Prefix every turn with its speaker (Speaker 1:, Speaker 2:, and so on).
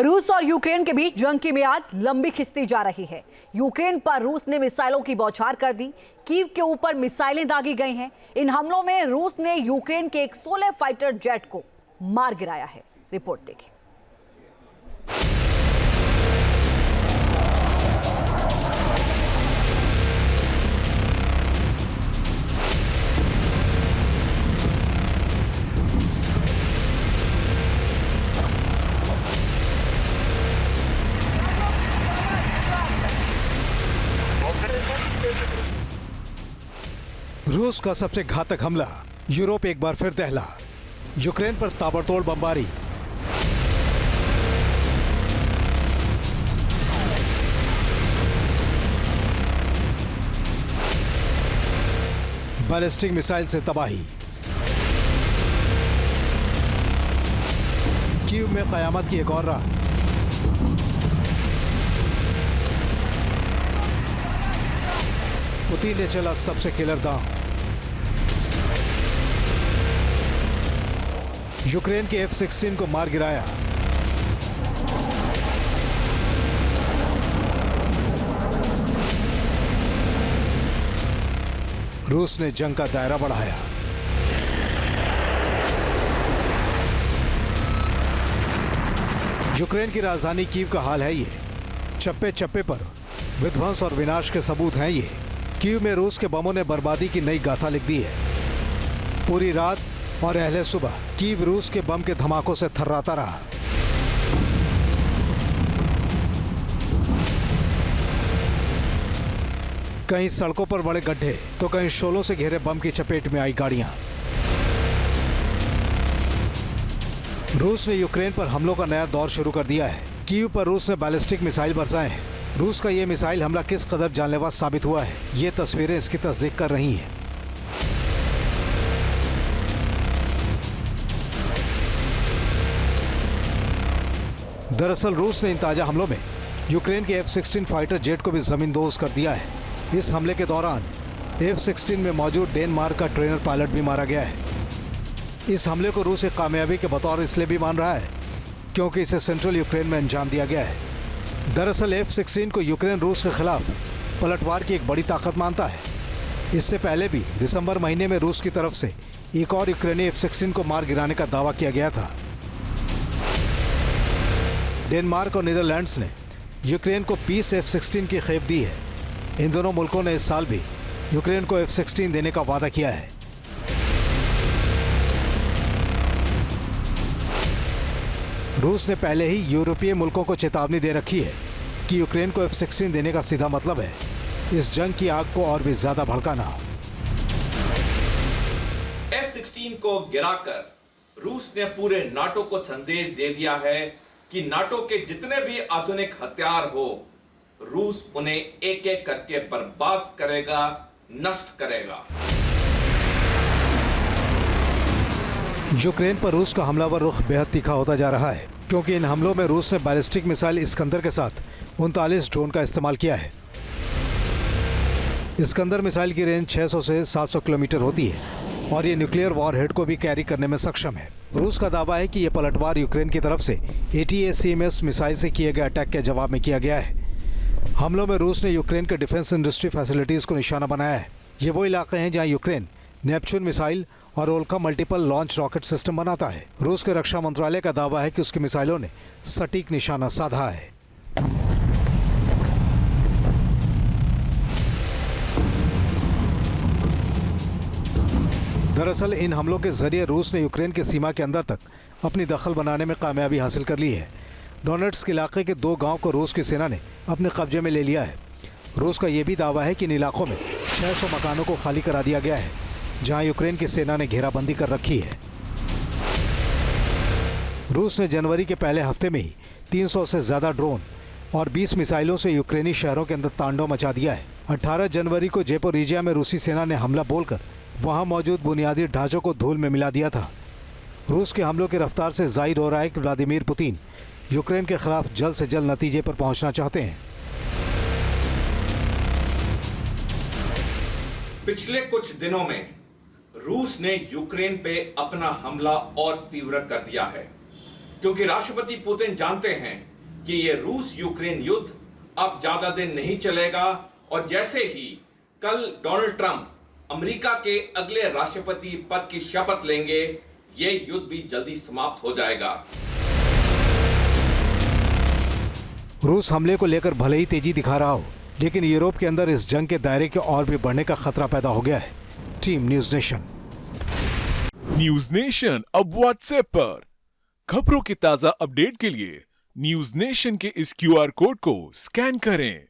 Speaker 1: रूस और यूक्रेन के बीच जंग की मियाद लंबी खिंचती जा रही है। यूक्रेन पर रूस ने मिसाइलों की बौछार कर दी। कीव के ऊपर मिसाइलें दागी गई हैं। इन हमलों में रूस ने यूक्रेन के एक 16 फाइटर जेट को मार गिराया है। रिपोर्ट देखिए।
Speaker 2: रूस का सबसे घातक हमला, यूरोप एक बार फिर दहला। यूक्रेन पर ताबड़तोड़ बमबारी। बैलिस्टिक मिसाइल से तबाही। कीव में कयामत की एक और रात। पुतिन ने चला सबसे किलर दांव। यूक्रेन के F-16 को मार गिराया। रूस ने जंग का दायरा बढ़ाया। यूक्रेन की राजधानी कीव का हाल है ये। चप्पे चप्पे पर विध्वंस और विनाश के सबूत हैं ये। कीव में रूस के बमों ने बर्बादी की नई गाथा लिख दी है। पूरी रात और अहले सुबह कीव रूस के बम के धमाकों से थर्राता रहा। कहीं सड़कों पर बड़े गड्ढे तो कहीं शोलों से घेरे बम की चपेट में आई गाड़ियां। रूस ने यूक्रेन पर हमलों का नया दौर शुरू कर दिया है। कीव पर रूस ने बैलिस्टिक मिसाइल बरसाए हैं। रूस का यह मिसाइल हमला किस कदर जानलेवा साबित हुआ है, ये तस्वीरें इसकी तस्दीक कर रही हैं। दरअसल रूस ने इन ताजा हमलों में यूक्रेन के F-16 फाइटर जेट को भी जमींदोज कर दिया है। इस हमले के दौरान F-16 में मौजूद डेनमार्क का ट्रेनर पायलट भी मारा गया है। इस हमले को रूस एक कामयाबी के बतौर इसलिए भी मान रहा है क्योंकि इसे सेंट्रल यूक्रेन में अंजाम दिया गया है। दरअसल F-16 को यूक्रेन रूस के खिलाफ पलटवार की एक बड़ी ताकत मानता है। इससे पहले भी दिसंबर महीने में रूस की तरफ से एक और यूक्रेनी F-16 को मार गिराने का दावा किया गया था। डेनमार्क और नीदरलैंड्स ने यूक्रेन को 20 F-16 की खेप दी है। इन दोनों मुल्कों ने इस साल भी यूक्रेन को F-16 देने का वादा किया है। रूस ने पहले ही यूरोपीय मुल्कों को चेतावनी दे रखी है कि यूक्रेन को F-16 देने का सीधा मतलब है इस जंग की आग को और भी ज्यादा भड़काना।
Speaker 3: F-16 को गिराकर रूस ने पूरे नाटो को संदेश दे दिया है कि नाटो के जितने भी आधुनिक हथियार हो, रूस उन्हें एक एक करके बर्बाद करेगा, नष्ट करेगा।
Speaker 2: यूक्रेन पर रूस का हमलावर रुख बेहद तीखा होता जा रहा है क्योंकि इन हमलों में रूस ने बैलिस्टिक मिसाइल इस्कंदर के साथ 39 ड्रोन का इस्तेमाल किया है। इस्कंदर मिसाइल की रेंज 600 से 700 किलोमीटर होती है और ये न्यूक्लियर वॉरहेड को भी कैरी करने में सक्षम है। रूस का दावा है कि यह पलटवार यूक्रेन की तरफ से ATACMS मिसाइल से किए गए अटैक के जवाब में किया गया है। हमलों में रूस ने यूक्रेन के डिफेंस इंडस्ट्री फैसिलिटीज को निशाना बनाया है। ये वो इलाके हैं जहां यूक्रेन नेपच्यून मिसाइल और ओल्का मल्टीपल लॉन्च रॉकेट सिस्टम बनाता है। रूस के रक्षा मंत्रालय का दावा है कि उसकी मिसाइलों ने सटीक निशाना साधा है। दरअसल इन हमलों के जरिए रूस ने यूक्रेन की सीमा के अंदर तक अपनी दखल बनाने में कामयाबी हासिल कर ली है। डोनेट्स्क इलाके के 2 गांव को रूस की सेना ने अपने कब्जे में ले लिया है। रूस का यह भी दावा है कि इन इलाकों में 600 मकानों को खाली करा दिया गया है जहां यूक्रेन की सेना ने घेराबंदी कर रखी है। रूस ने जनवरी के पहले हफ्ते में ही 300 से ज्यादा ड्रोन और 20 मिसाइलों से यूक्रेनी शहरों के अंदर तांडव मचा दिया है। 18 जनवरी को जेपोरिजिया में रूसी सेना ने हमला बोलकर वहां मौजूद बुनियादी ढांचों को धूल में मिला दिया था। रूस के हमलों की रफ्तार से जाहिर हो रहा है कि व्लादिमीर पुतिन यूक्रेन के खिलाफ जल्द से जल्द नतीजे पर पहुंचना चाहते हैं।
Speaker 3: पिछले कुछ दिनों में रूस ने यूक्रेन पे अपना हमला और तीव्र कर दिया है। क्योंकि राष्ट्रपति पुतिन जानते हैं कि ये रूस यूक्रेन युद्ध अब ज्यादा दिन नहीं चलेगा और जैसे ही कल डोनाल्ड ट्रंप अमेरिका के अगले राष्ट्रपति पद की शपथ लेंगे, ये युद्ध भी जल्दी समाप्त हो जाएगा।
Speaker 2: रूस हमले को लेकर भले ही तेजी दिखा रहा हो, लेकिन यूरोप के अंदर इस जंग के दायरे के और भी बढ़ने का खतरा पैदा हो गया है। Team news nation.
Speaker 4: News nation अब व्हाट्सएप पर खबरों की ताजा अपडेट के लिए न्यूज नेशन के इस QR कोड को स्कैन करें।